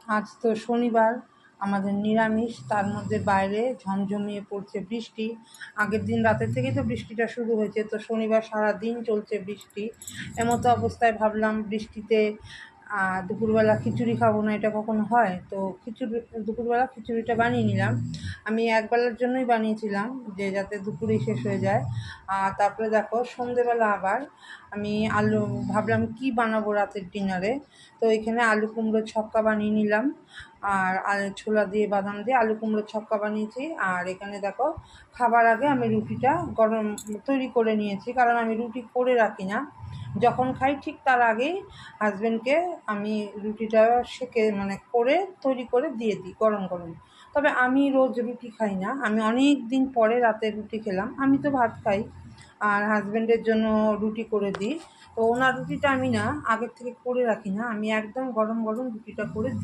আজ তো শনিবার, আমাদের নিরামিষ, তার মধ্যে বাইরে ঝমঝমিয়ে পড়ছে বৃষ্টি। আগের দিন রাতের থেকেই তো বৃষ্টিটা শুরু হয়েছে, তো শনিবার সারাদিন চলছে বৃষ্টি। এমতো অবস্থায় ভাবলাম বৃষ্টিতে দুপুরবেলা খিচুড়ি খাবো না, এটা কখনো হয়? তো দুপুরবেলা খিচুড়িটা বানিয়ে নিলাম। আমি একবেলার জন্যই বানিয়েছিলাম, যে যাতে দুপুরেই শেষ হয়ে যায়। আর তারপরে দেখো সন্ধেবেলা আবার আমি ভাবলাম কি বানাবো রাতের ডিনারে। তো এখানে আলু কুমড়োর ছক্কা বানিয়ে নিলাম, আর ছোলা দিয়ে বাদাম দিয়ে আলু কুমড়োর ছক্কা বানিয়েছি। আর এখানে দেখো খাবার আগে আমি রুটিটা তৈরি করে নিয়েছি, কারণ আমি রুটি করে রাখি না, যখন খাই ঠিক তার আগেই হাজব্যান্ডকে আমি রুটিটা সেঁকে করে তৈরি করে দিয়ে দিই গরম গরম। তবে আমি রোজ রুটি খাই না, আমি অনেক দিন পরে রাতে রুটি খেলাম, আমি তো ভাত খাই, আর হাজব্যান্ডের জন্য রুটি করে দিই। তো ওনার রুটিটা আমি না আগের থেকে করে রাখি না, আমি একদম গরম গরম রুটিটা করে